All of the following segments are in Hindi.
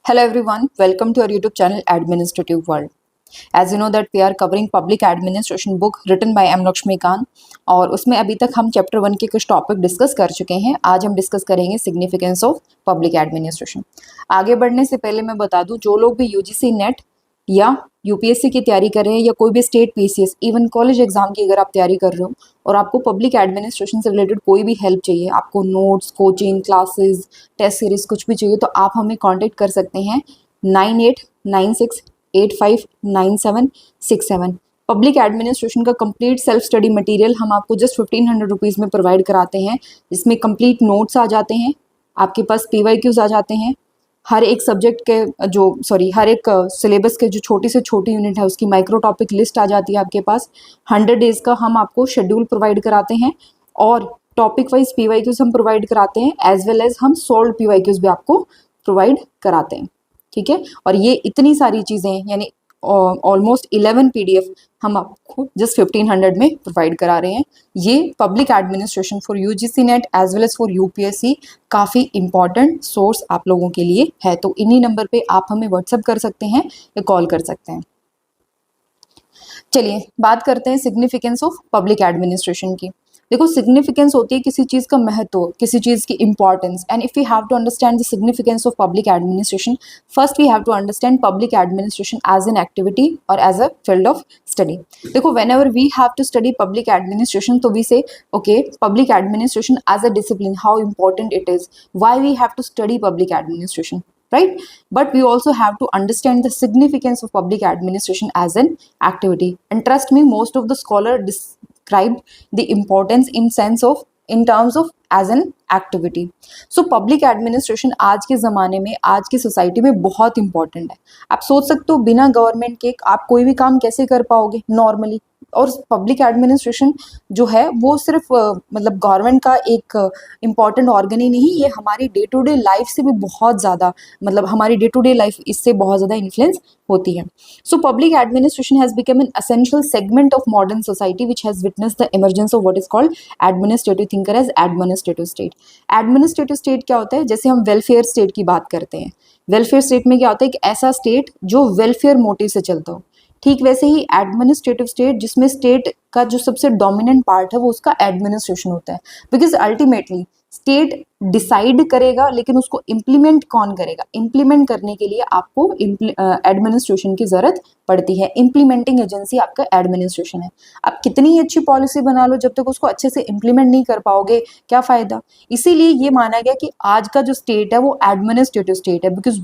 Hello everyone, welcome to our YouTube channel Administrative World. As you know that we are covering public administration book written by Laxmikanth और उसमें अभी तक हम चैप्टर 1 के कुछ टॉपिक डिस्कस कर चुके हैं। आज हम डिस्कस करेंगे सिग्निफिकेंस ऑफ पब्लिक एडमिनिस्ट्रेशन। आगे बढ़ने से पहले मैं बता दूं, जो लोग भी यूजीसी नेट या यूपीएससी की तैयारी कर रहे हैं या कोई भी state PCS even college exam की अगर आप तैयारी कर रहे हो और आपको पब्लिक एडमिनिस्ट्रेशन से रिलेटेड कोई भी हेल्प चाहिए, आपको notes, coaching classes, test series कुछ भी चाहिए, तो आप हमें कांटेक्ट कर सकते हैं 9896859767। पब्लिक एडमिनिस्ट्रेशन का कंप्लीट सेल्फ स्टडी मटेरियल हम आपको जस्ट 1500 रुपीज़ में प्रोवाइड कराते हैं। इसमें कंप्लीट नोट्स आ जाते हैं, आपके पास पीवाईक्यूज आ जाते हैं, हर एक सब्जेक्ट के हर एक सिलेबस के जो छोटी से छोटी यूनिट है उसकी माइक्रो टॉपिक लिस्ट आ जाती है आपके पास। 100 डेज का हम आपको शेड्यूल प्रोवाइड कराते हैं और टॉपिक वाइज पीवाईक्यूज हम प्रोवाइड कराते हैं, एज वेल एज हम सोल्ड पीवाईक्यूज भी आपको प्रोवाइड कराते हैं। ठीक है, और ये इतनी सारी चीज़ें यानी ऑलमोस्ट 11 पीडीएफ हम आपको जस्ट 1500 में प्रोवाइड करा रहे हैं। ये public administration for UGC NET as well as for UPSC काफ़ी इंपॉर्टेंट सोर्स आप लोगों के लिए है। तो इन्हीं नंबर पे आप हमें व्हाट्सएप कर सकते हैं या कॉल कर सकते हैं। चलिए बात करते हैं सिग्निफिकेंस ऑफ पब्लिक एडमिनिस्ट्रेशन की। देखो, सिग्निफिकेंस होती है किसी चीज़ का महत्व, किसी चीज़ की importance. And if we have to understand the significance of public administration, first we have to understand public administration as an activity और as a field of study. देखो, whenever we have to study public administration, तो we say okay public administration as a discipline, how important it is, why we have to study public administration, right? But we also have to understand the significance of public administration as an activity. And trust me, most of the scholar described the importance in terms of as an activity. So public administration आज के ज़माने में, आज की सोसाइटी में बहुत इंपॉर्टेंट है। आप सोच सकते हो बिना गवर्नमेंट के आप कोई भी काम कैसे कर पाओगे नॉर्मली। और पब्लिक एडमिनिस्ट्रेशन जो है वो सिर्फ मतलब गवर्नमेंट का एक इम्पॉर्टेंट ऑर्गन ही नहीं, ये हमारी डे टू डे लाइफ से भी बहुत ज़्यादा, मतलब हमारी डे टू डे लाइफ इससे बहुत ज़्यादा इन्फ्लुएंस होती है। So public administration has become an essential segment of modern society which has witness the emergence of what is called administrative thinker as administrative state. Administrative state क्या होता है? जैसे हम वेलफेयर स्टेट की बात करते हैं, वेलफेयर स्टेट में क्या होता है? एक ऐसा स्टेट जो वेलफेयर मोटिव से चलता हो। ठीक वैसे ही एडमिनिस्ट्रेटिव स्टेट, जिसमें स्टेट का जो सबसे डोमिनेंट पार्ट है वो उसका एडमिनिस्ट्रेशन होता है। बिकॉज अल्टीमेटली स्टेट डिसाइड करेगा, लेकिन उसको इम्प्लीमेंट कौन करेगा? इम्प्लीमेंट करने के लिए आपको एडमिनिस्ट्रेशन की जरूरत पड़ती है। इम्प्लीमेंटिंग एजेंसी आपका एडमिनिस्ट्रेशन है। आप कितनी ही अच्छी पॉलिसी बना लो, जब तक उसको अच्छे से इम्प्लीमेंट नहीं कर पाओगे क्या फायदा? इसीलिए ये माना गया कि आज का जो स्टेट है वो एडमिनिस्ट्रेटिव स्टेट है। बिकॉज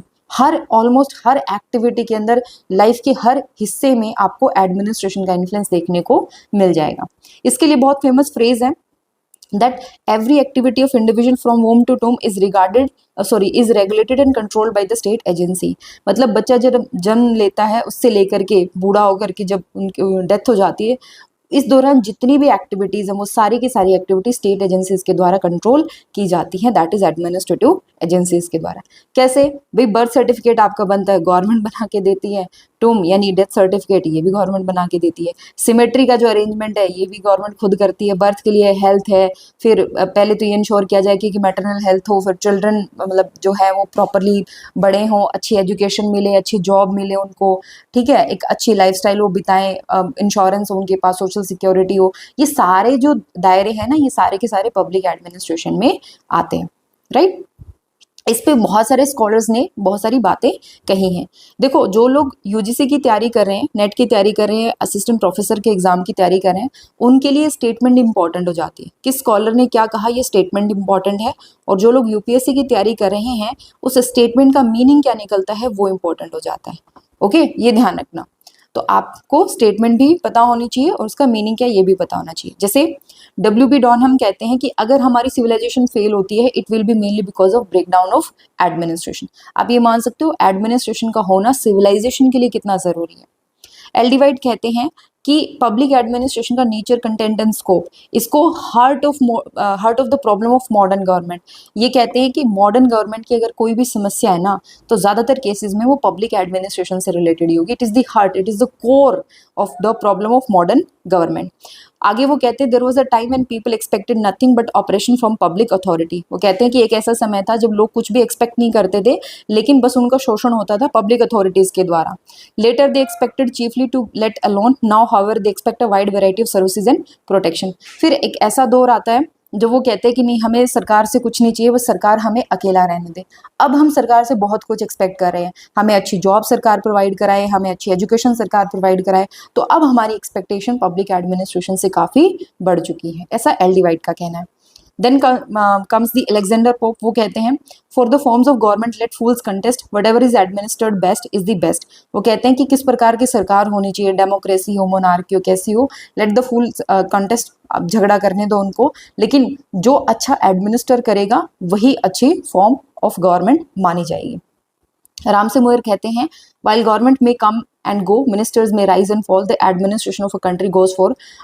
ऑलमोस्ट हर एक्टिविटी के अंदर, लाइफ के हर हिस्से में आपको एडमिनिस्ट्रेशन का इन्फ्लुएंस देखने को मिल जाएगा। इसके लिए बहुत फेमस फ्रेज है that every activity of individual from womb to tomb is regulated and controlled by the state agency। मतलब बच्चा जब जन्म लेता है उससे लेकर के बूढ़ा होकर के जब उनकी डेथ हो जाती है, इस दौरान जितनी भी एक्टिविटीज़ हैं वो सारी की सारी एक्टिविटी स्टेट एजेंसीज के द्वारा कंट्रोल की जाती हैं। दैट इज एडमिनिस्ट्रेटिव एजेंसीज के द्वारा। कैसे भाई? बर्थ सर्टिफिकेट आपका बनता है, गवर्नमेंट बना के देती है। टूम यानी डेथ सर्टिफिकेट, ये भी गवर्नमेंट बना के देती है। सिमेट्री का जो अरेंजमेंट है ये भी गवर्नमेंट खुद करती है। बर्थ के लिए हेल्थ है, फिर पहले तो ये इंश्योर किया जाए कि मैटरनल हेल्थ हो, फिर चिल्ड्रन मतलब जो है वो प्रॉपरली बड़े हों, अच्छी एजुकेशन मिले, अच्छी जॉब मिले उनको, ठीक है, एक अच्छी लाइफस्टाइल वो बिताएं, इंश्योरेंस हो उनके पास, सोशल सिक्योरिटी हो। ये सारे जो दायरे हैं ना, ये सारे के सारे पब्लिक एडमिनिस्ट्रेशन में आते हैं, राइट? इस पे बहुत सारे स्कॉलर्स ने बहुत सारी बातें कही हैं। देखो, जो लोग यूजीसी की तैयारी कर रहे हैं, नेट की तैयारी कर रहे हैं, असिस्टेंट प्रोफेसर के एग्जाम की तैयारी कर रहे हैं, उनके लिए स्टेटमेंट इंपॉर्टेंट हो जाती है। किस स्कॉलर ने क्या कहा, ये स्टेटमेंट इंपॉर्टेंट है। और जो लोग यूपीएससी की तैयारी कर रहे हैं, उस स्टेटमेंट का मीनिंग क्या निकलता है वो इंपॉर्टेंट हो जाता है। ओके, ये ध्यान रखना। तो आपको स्टेटमेंट भी पता होनी चाहिए और उसका मीनिंग क्या ये भी पता होना चाहिए। जैसे WB डॉन हम कहते हैं कि अगर हमारी सिविलाइजेशन फेल होती है, it will be mainly because of breakdown of administration. आप ये मान सकते हो एडमिनिस्ट्रेशन का होना सिविलाइजेशन के लिए कितना जरूरी है। एल्डिवाइड कहते हैं कि पब्लिक एडमिनिस्ट्रेशन का नेचर, कंटेंट एंड स्कोप, इसको heart of the problem of modern government. ये कहते हैं कि मॉडर्न गवर्नमेंट की अगर कोई भी समस्या है ना, तो ज़्यादातर केसेस में वो पब्लिक एडमिनिस्ट्रेशन से रिलेटेड ही होगी। It is the heart, it is the core of the problem of modern government. आगे वो कहते हैं there was a time when people expected nothing but operation from public authority. वो कहते हैं कि एक ऐसा समय था जब लोग कुछ भी एक्सपेक्ट नहीं करते थे, लेकिन बस उनका शोषण होता था पब्लिक अथॉरिटीज के द्वारा। Later they expected chiefly to let alone, now however they expect a wide variety of services and protection. फिर एक ऐसा दौर आता है जो वो कहते हैं कि नहीं, हमें सरकार से कुछ नहीं चाहिए, बस सरकार हमें अकेला रहने दे। अब हम सरकार से बहुत कुछ एक्सपेक्ट कर रहे हैं, हमें अच्छी जॉब सरकार प्रोवाइड कराए, हमें अच्छी एजुकेशन सरकार प्रोवाइड कराए। तो अब हमारी एक्सपेक्टेशन पब्लिक एडमिनिस्ट्रेशन से काफ़ी बढ़ चुकी है, ऐसा एल वाइट का कहना है। Then comes the Alexander Pope. वो कहते हैं for the forms of government let fools contest, whatever is administered best is the best. वो कहते हैं कि किस प्रकार की सरकार होनी चाहिए, डेमोक्रेसी हो, मोनार्की हो, कैसी हो, लेट द फूल्स कंटेस्ट, अब झगड़ा करने दो उनको, लेकिन जो अच्छा एडमिनिस्टर करेगा वही अच्छी फॉर्म ऑफ गवर्नमेंट मानी जाएगी। राम से मोयर कहते हैं while government may come and go, ministers may rise and fall, the administration of a country goes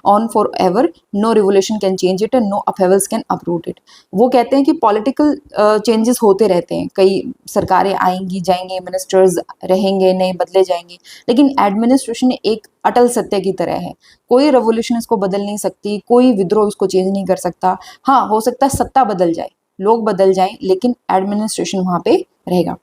on forever, no revolution can change it and no upheavals can uproot it। वो कहते हैं कि पॉलिटिकल चेंजेस होते रहते हैं, कई सरकारें आएंगी जाएंगे, मिनिस्टर्स रहेंगे, नए बदले जाएंगे, लेकिन एडमिनिस्ट्रेशन एक अटल सत्य की तरह है, कोई रेवोल्यूशन इसको बदल नहीं सकती, कोई विद्रोह उसको चेंज नहीं कर सकता। हाँ, हो सकता है सत्ता बदल जाए, लोग बदल जाएं, लेकिन एडमिनिस्ट्रेशन वहाँ पे रहेगा।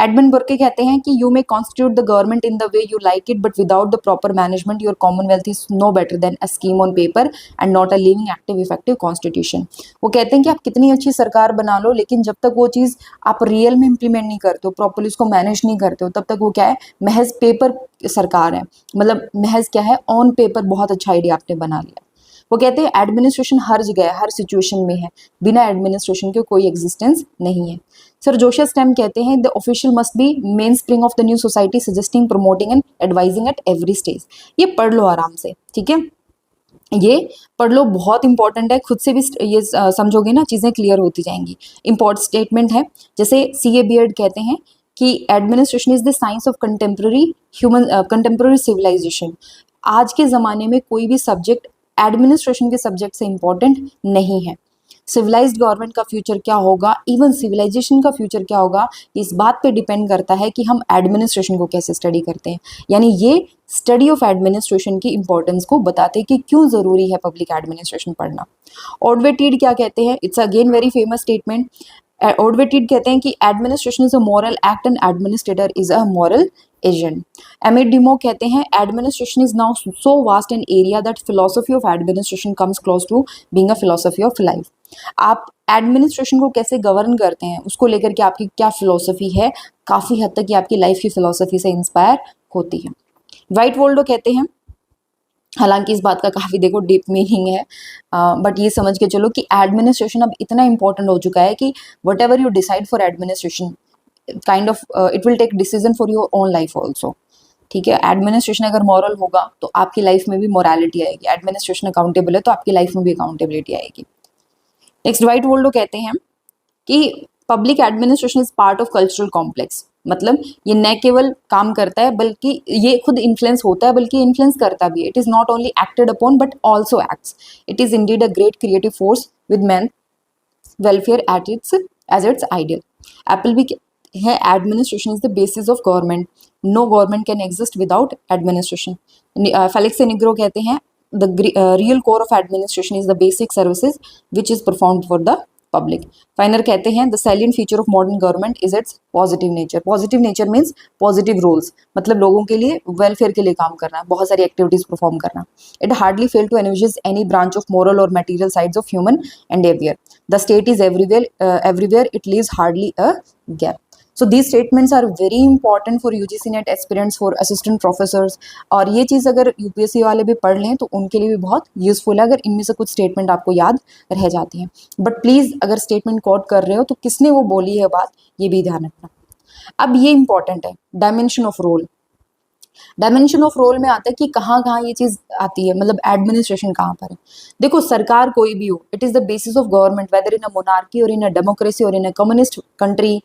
एडमंड बर्के कहते हैं कि you may constitute the government in the way you like it, but without the proper management your commonwealth is no better than a scheme on paper and not a living active effective constitution. वो कहते हैं कि आप कितनी अच्छी सरकार बना लो, लेकिन जब तक वो चीज़ आप रियल में इंप्लीमेंट नहीं करते हो, प्रॉपरली उसको मैनेज नहीं करते हो, तब तक वो क्या है, महज पेपर सरकार है। मतलब महज क्या है, ऑन पेपर बहुत अच्छा आइडिया आपने बना लिया। वो कहते हैं एडमिनिस्ट्रेशन हर जगह हर सिचुएशन में है, बिना एडमिनिस्ट्रेशन के कोई एग्जिस्टेंस नहीं है। सर जोशियस स्टेम कहते हैं the official must be main spring of the new society, suggesting, promoting and advising at every stage. ये पढ़ लो आराम से, ठीक है, ये पढ़ लो, बहुत इंपॉर्टेंट है, खुद से भी ये समझोगे ना, चीज़ें क्लियर होती जाएंगी। इंपॉर्टेंट स्टेटमेंट है, जैसे सी ए बियर्ड कहते हैं कि administration is the science of contemporary civilisation. आज के ज़माने में कोई भी सब्जेक्ट एडमिनिस्ट्रेशन के सब्जेक्ट से इम्पोर्टेंट नहीं है। सिविलाइज्ड गवर्नमेंट का फ्यूचर क्या होगा, इवन सिविलाइजेशन का फ्यूचर क्या होगा, इस बात पे डिपेंड करता है कि हम एडमिनिस्ट्रेशन को कैसे स्टडी करते हैं। यानी ये स्टडी ऑफ एडमिनिस्ट्रेशन की इंपॉर्टेंस को बताते हैं कि क्यों ज़रूरी है पब्लिक एडमिनिस्ट्रेशन पढ़ना। ऑडवेटीड क्या कहते हैं, it's again very famous statement. Ordway Tead कहते हैं कि administration is a moral act and administrator is a moral agent. एमिड डिमो कहते हैं administration is now so vast an area that philosophy of administration comes close to being a philosophy of life. आप एडमिनिस्ट्रेशन को कैसे गवर्न करते हैं, उसको लेकर के आपकी क्या फिलोसफी है, काफ़ी हद तक ये आपकी लाइफ की फिलोसफी से इंस्पायर होती है। वाइट वोल्डो कहते हैं, हालांकि इस बात का काफ़ी देखो डीप मीनिंग है, बट ये समझ के चलो कि एडमिनिस्ट्रेशन अब इतना इंपॉर्टेंट हो चुका है कि whatever you decide for administration kind of it will take decision for your own life also. ठीक है, एडमिनिस्ट्रेशन अगर मॉरल होगा तो आपकी लाइफ में भी मोरालिटी आएगी, एडमिनिस्ट्रेशन अकाउंटेबल है तो आपकी लाइफ में भी अकाउंटेबिलिटी आएगी। नेक्स्ट वाइट वोल्डो कहते हैं कि public administration is part of cultural complex. मतलब ये न केवल काम करता है बल्कि ये खुद इन्फ्लुएंस होता है, बल्कि इन्फ्लुएंस करता भी है। It is not only acted upon but also acts. It is indeed a great creative force with man welfare at its age its ideal. Apple भी है administration is the basis of government, no government can exist without administration. Felix Nigro कहते हैं the real core of administration is the basic services which is performed for the public। फाइनर कहते हैं the salient feature of modern government is its positive nature। positive nature means positive roles, मतलब लोगों के लिए वेलफेयर के लिए काम करना, बहुत सारी एक्टिविटीज परफॉर्म करना। it hardly fail to envisage any branch of moral or material sides of human endeavor। the state is everywhere it leaves hardly a gap। So these statements are very important for UGC NET aspirants, for assistant professors। और ये चीज़ अगर UPSC वाले भी पढ़ लें तो उनके लिए भी बहुत यूजफुल है अगर इनमें से कुछ स्टेटमेंट आपको याद रह जाती हैं। बट प्लीज़ अगर स्टेटमेंट कोट कर रहे हो तो किसने वो बोली है बात, ये भी ध्यान रखना। अब ये इंपॉर्टेंट है, dimension of role. Dimension of role में आता है कि कहाँ कहाँ ये चीज़ आती है, मतलब एडमिनिस्ट्रेशन कहाँ पर है। देखो सरकार कोई भी हो, it is the basis of government, whether in a monarchy or in a democracy or in a communist country,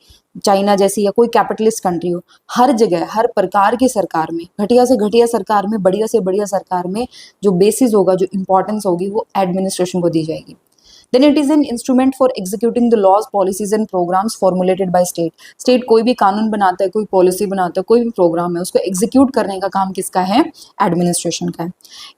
China जैसी या कोई कैपिटलिस्ट कंट्री हो, हर जगह हर प्रकार की सरकार में, घटिया से घटिया सरकार में, बढ़िया से बढ़िया सरकार में जो बेसिस होगा, जो इंपॉर्टेंस होगी वो एडमिनिस्ट्रेशन को दी जाएगी। Then it is an instrument for executing the laws policies and programmes formulated by state. State कोई भी कानून बनाता है, कोई पॉलिसी बनाता है, कोई भी प्रोग्राम है, उसको एग्जीक्यूट करने का काम किसका है? एडमिनिस्ट्रेशन का है।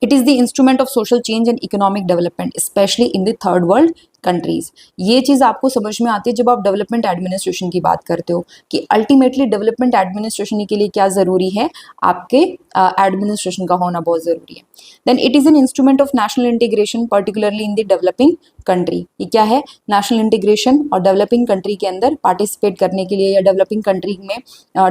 It is the instrument of social change and economic development specially in the third world countries. ये चीज आपको समझ में आती है जब आप डेवलपमेंट एडमिनिस्ट्रेशन की बात करते हो कि अल्टीमेटली डेवलपमेंट एडमिनिस्ट्रेशन के लिए क्या जरूरी है? आपके एडमिनिस्ट्रेशन का होना बहुत जरूरी है। Then it is an instrument of national integration particularly in the developing country. ये क्या है? नेशनल इंटीग्रेशन और डेवलपिंग कंट्री के अंदर पार्टिसिपेट करने के लिए या डेवलपिंग कंट्री में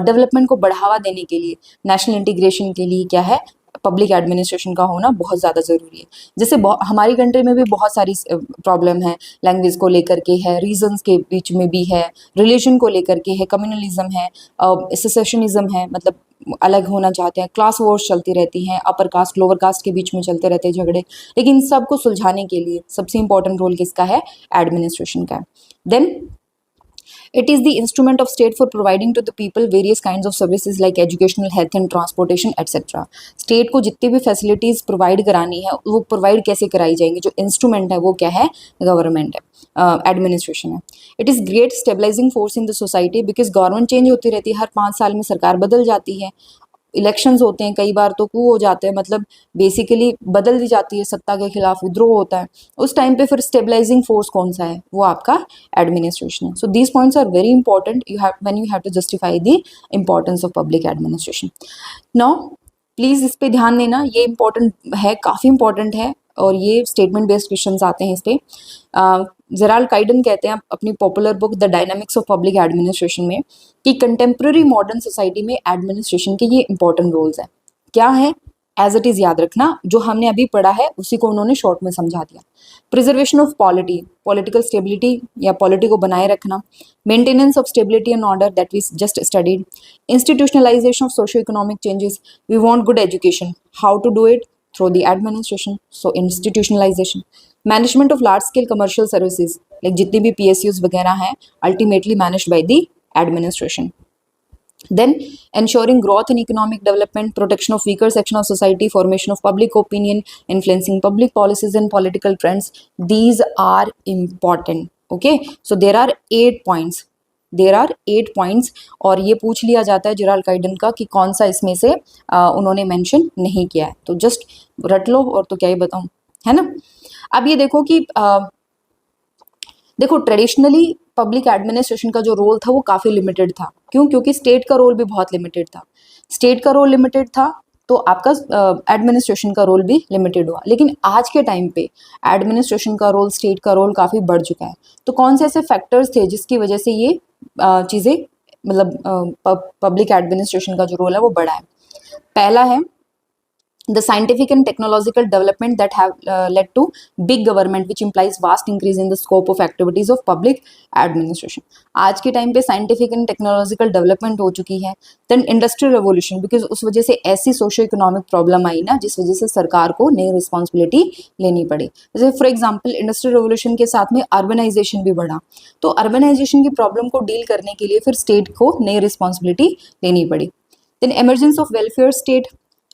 डेवलपमेंट को बढ़ावा देने के लिए, नेशनल इंटीग्रेशन के लिए क्या है? पब्लिक एडमिनिस्ट्रेशन का होना बहुत ज़्यादा ज़रूरी है। जैसे हमारी कंट्री में भी बहुत सारी प्रॉब्लम है, लैंग्वेज को लेकर के है, रीजन्स के बीच में भी है, रिलीजन को लेकर के है, कम्युनलिज्म है, सेसेशनिज्म है, मतलब अलग होना चाहते हैं, क्लास वॉर्स चलती रहती हैं, अपर कास्ट लोअर कास्ट के बीच में चलते रहते हैं झगड़े। लेकिन सबको सुलझाने के लिए सबसे इंपॉर्टेंट रोल किसका है? एडमिनिस्ट्रेशन का है। Then it is the instrument of state for providing to the people various kinds of services like educational, health and transportation etc. State को जितनी भी फैसिलिटीज प्रोवाइड करानी है वो प्रोवाइड कैसे कराई जाएंगी? जो इंस्ट्रूमेंट है वो क्या है? गवर्नमेंट है, एडमिनिस्ट्रेशन है। It is great stabilising force in the society because government change होती रहती है, हर 5 साल में सरकार बदल जाती है, इलेक्शंस होते हैं, कई बार तो कू हो जाते हैं, मतलब बेसिकली बदल दी जाती है, सत्ता के खिलाफ विद्रोह होता है। उस टाइम पे फिर स्टेबलाइजिंग फोर्स कौन सा है? वो आपका एडमिनिस्ट्रेशन है। So these points are very important you have when you have to justify the importance of public administration. Now please इस पे ध्यान देना, ये इंपॉर्टेंट है, काफ़ी इंपॉर्टेंट है, और ये स्टेटमेंट बेस्ड क्वेश्चंस आते हैं इस पे। जेराल्ड काइडन कहते हैं अपनी popular book the dynamics of public administration में कि कंटेम्प्रेरी मॉडर्न सोसाइटी में एडमिनिस्ट्रेशन के ये इंपॉर्टेंट रोल्स हैं। क्या है? एज इट इज याद रखना, जो हमने अभी पढ़ा है उसी को उन्होंने शॉर्ट में समझा दिया। Preservation of polity, political stability या पॉलिटी को बनाए रखना, maintenance of stability and order that we just studied, institutionalisation of socio economic changes, we want good education, how to do it? through the administration, so institutionalization, management of large scale commercial services like जितनी भी PSUs वगैरह हैं ultimately managed by the administration. Then ensuring growth and economic development, protection of weaker section of society, formation of public opinion, influencing public policies and political trends, these are important. Okay, so there are 8 points. There are 8 points, और ये पूछ लिया जाता है जेराल्ड काइडन का कि कौन सा इसमें से उन्होंने मेंशन नहीं किया है, तो जस्ट रट लो, और तो क्या ही बताऊं, है ना। अब ये देखो कि देखो ट्रेडिशनली पब्लिक एडमिनिस्ट्रेशन का जो रोल था वो काफ़ी लिमिटेड था। क्यों? क्योंकि स्टेट का रोल भी बहुत लिमिटेड था। स्टेट का रोल लिमिटेड था तो आपका एडमिनिस्ट्रेशन का रोल भी लिमिटेड हुआ। लेकिन आज के टाइम पे एडमिनिस्ट्रेशन का रोल, स्टेट का रोल काफ़ी बढ़ चुका है। तो कौन से ऐसे फैक्टर्स थे जिसकी वजह से ये चीज़ें, मतलब पब्लिक एडमिनिस्ट्रेशन का जो रोल है वो बढ़ा है? पहला है the scientific and technological development that have led to big government which implies vast increase in the scope of activities of public administration. आज के टाइम पे साइंटिफिक एंड टेक्नोलॉजिकल डेवलपमेंट हो चुकी है। देन इंडस्ट्रियल रेवोल्यूशन, बिकॉज उस वजह से ऐसी सोशियो इकोनॉमिक प्रॉब्लम आई ना जिस वजह से सरकार को नई रिस्पॉन्सिबिलिटी लेनी पड़ी। जैसे फॉर एग्जांपल इंडस्ट्रियल रेवोल्यूशन के साथ में अर्बनाइजेशन भी बढ़ा, तो अर्बनाइजेशन की प्रॉब्लम को डील करने के लिए फिर स्टेट को नई रिस्पॉन्सिबिलिटी लेनी पड़ी। Then emergence of welfare state,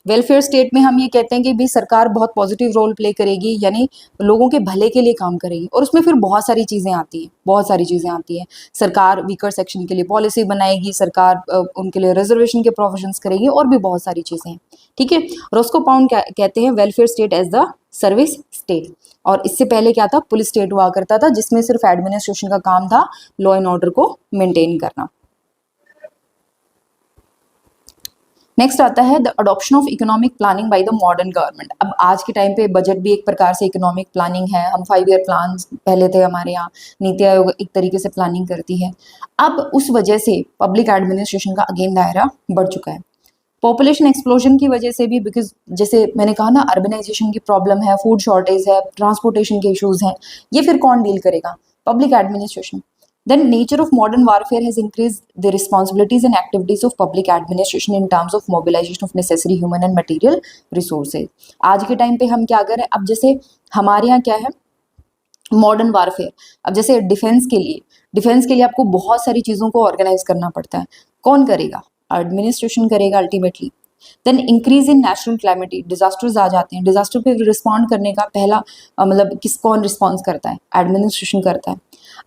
welfare state में हम ये कहते हैं कि भी सरकार बहुत पॉजिटिव रोल प्ले करेगी, यानी लोगों के भले के लिए काम करेगी, और उसमें फिर बहुत सारी चीज़ें आती हैं, बहुत सारी चीज़ें आती हैं। सरकार वीकर सेक्शन के लिए पॉलिसी बनाएगी, सरकार उनके लिए रिजर्वेशन के प्रोविजंस करेगी, और भी बहुत सारी चीज़ें हैं, ठीक है। रोस्को पाउंड कहते हैं welfare state as the service state, और इससे पहले क्या था? पुलिस स्टेट हुआ करता था जिसमें सिर्फ एडमिनिस्ट्रेशन का काम था लॉ एंड ऑर्डर को मेंटेन करना। नेक्स्ट आता है the adoption of economic planning by the modern government. अब आज के टाइम पे बजट भी एक प्रकार से इकोनॉमिक प्लानिंग है। हम 5 ईयर प्लान पहले थे हमारे यहाँ, नीति आयोग एक तरीके से प्लानिंग करती है। अब उस वजह से पब्लिक एडमिनिस्ट्रेशन का अगेन दायरा बढ़ चुका है। पॉपुलेशन एक्सप्लोजन की वजह से भी, बिकॉज जैसे मैंने कहा ना अर्बनाइजेशन की प्रॉब्लम है, फूड शॉर्टेज है, ट्रांसपोर्टेशन के इशूज़ हैं, ये फिर कौन डील करेगा? Public administration. Then nature of modern warfare has increased the responsibilities and activities of public administration in terms of mobilization of necessary human and material resources. आज के टाइम पे हम क्या कर रहे हैं? अब जैसे हमारे यहाँ क्या है मॉडर्न वारफेयर, अब जैसे डिफेंस के लिए आपको बहुत सारी चीज़ों को ऑर्गेनाइज करना पड़ता है। कौन करेगा? एडमिनिस्ट्रेशन करेगा ultimately. Then increase in natural calamity, disasters आ जाते हैं, डिजास्टर पे रिस्पॉन्ड करने का पहला मतलब कौन रिस्पॉन्स करता है, एडमिनिस्ट्रेशन करता है।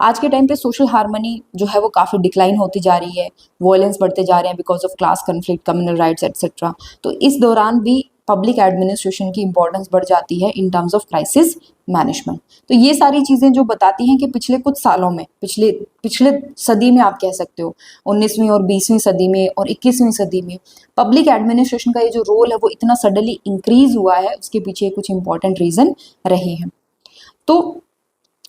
आज के टाइम पे सोशल हार्मनी जो है वो काफ़ी डिक्लाइन होती जा रही है, वायलेंस बढ़ते जा रहे हैं because of class conflict, communal riots etcetera. तो इस दौरान भी पब्लिक एडमिनिस्ट्रेशन की इंपॉर्टेंस बढ़ जाती है in terms of crisis management. तो ये सारी चीज़ें जो बताती हैं कि पिछले कुछ सालों में, पिछले पिछले सदी में आप कह सकते हो, 19वीं और 20वीं सदी में और 21वीं सदी में पब्लिक एडमिनिस्ट्रेशन का ये जो रोल है वो इतना सडनली इंक्रीज हुआ है, उसके पीछे कुछ इंपॉर्टेंट रीजन रहे हैं। तो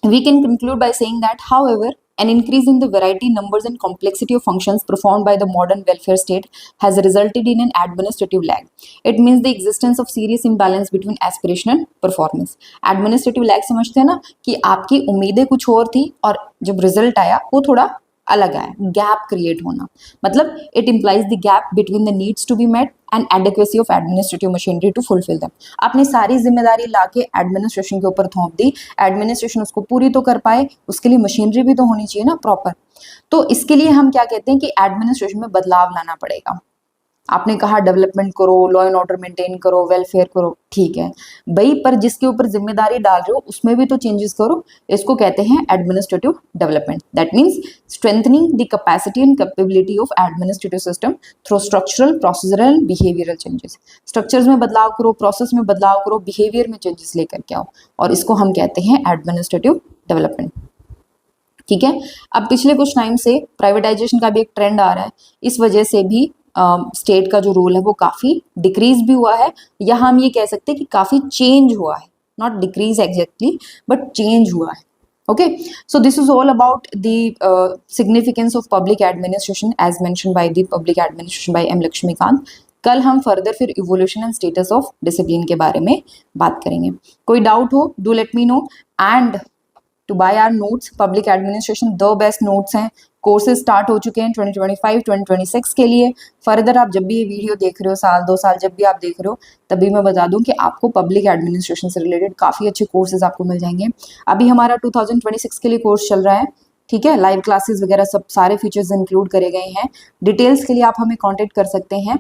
we can conclude by saying that, however, an increase in the variety, numbers, and complexity of functions performed by the modern welfare state has resulted in an administrative lag. It means the existence of serious imbalance between aspiration and performance. Administrative lag समझते हैं ना कि आपकी उम्मीदें कुछ और थी और जब रिजल्ट आया वो थोड़ा अलग आया, गैप क्रिएट होना। मतलब it implies the gap between the needs to be met and adequacy of administrative machinery to fulfil them. आपने सारी जिम्मेदारी लाके एडमिनिस्ट्रेशन के ऊपर थोप दी, एडमिनिस्ट्रेशन उसको पूरी तो कर पाए, उसके लिए मशीनरी भी तो होनी चाहिए ना प्रॉपर। तो इसके लिए हम क्या कहते हैं कि एडमिनिस्ट्रेशन में बदलाव लाना पड़ेगा। आपने कहा डेवलपमेंट करो, लॉ एंड ऑर्डर मेंटेन करो, वेलफेयर करो, ठीक है भाई, पर जिसके ऊपर जिम्मेदारी डाल रहे हो उसमें भी तो चेंजेस करो। इसको कहते हैं administrative development. That means strengthening the capacity and capability of administrative system through structural, procedural and behavioural changes. Structures में बदलाव करो, प्रोसेस में बदलाव करो, बिहेवियर में चेंजेस लेकर के आओ, और इसको हम कहते हैं एडमिनिस्ट्रेटिव डेवलपमेंट। ठीक है। अब पिछले कुछ टाइम से प्राइवेटाइजेशन का भी एक ट्रेंड आ रहा है, इस वजह से भी स्टेट का जो रोल है वो काफ़ी डिक्रीज भी हुआ है, या हम ये कह सकते हैं कि काफ़ी चेंज हुआ है, not decrease exactly but change हुआ है। Okay, so this is all about the significance of public administration as mention by the public administration by M Laxmikanth. कल हम फर्दर फिर evolution and status of discipline के बारे में बात करेंगे। कोई डाउट हो do let me know, and to buy our notes, public administration the best notes हैं, कोर्सेज स्टार्ट हो चुके हैं 2025-2026 के लिए। फर्दर आप जब भी ये वीडियो देख रहे हो, साल 2 साल जब भी आप देख रहे हो, तभी मैं बता दूं कि आपको पब्लिक एडमिनिस्ट्रेशन से रिलेटेड काफ़ी अच्छे कोर्सेज आपको मिल जाएंगे। अभी हमारा 2026 के लिए कोर्स चल रहा है, ठीक है, लाइव क्लासेस वगैरह सब सारे फीचर्स इंक्लूड करे गए हैं। डिटेल्स के लिए आप हमें कॉन्टेक्ट कर सकते हैं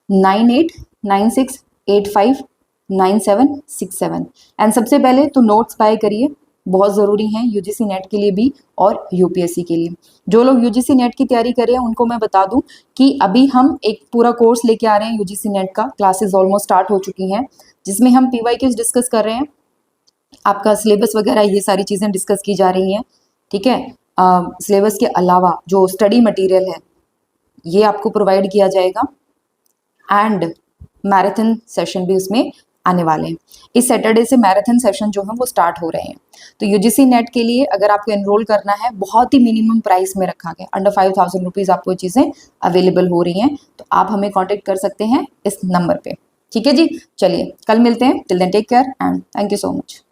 9896859767। एंड सबसे पहले तो नोट्स बाय करिए, बहुत ज़रूरी हैं यूजीसी नेट के लिए भी और यूपीएससी के लिए। जो लोग यूजीसी नेट की तैयारी कर रहे हैं उनको मैं बता दूं कि अभी हम एक पूरा कोर्स लेके आ रहे हैं यूजीसी नेट का, क्लासेस ऑलमोस्ट स्टार्ट हो चुकी हैं, जिसमें हम पीवाईक्यूज डिस्कस कर रहे हैं, आपका सिलेबस वगैरह ये सारी चीज़ें डिस्कस की जा रही हैं। ठीक है, सिलेबस के अलावा जो स्टडी मटीरियल है ये आपको प्रोवाइड किया जाएगा, एंड मैराथन सेशन भी उसमें आने वाले हैं। इस सैटरडे से मैराथन सेशन जो है वो स्टार्ट हो रहे हैं। तो यूजीसी नेट के लिए अगर आपको एनरोल करना है, बहुत ही मिनिमम प्राइस में रखा गया, अंडर 5000 रुपीज़ आपको ये चीज़ें अवेलेबल हो रही हैं। तो आप हमें कांटेक्ट कर सकते हैं इस नंबर पे। ठीक है जी, चलिए कल मिलते हैं। Till then take care and thank you so much.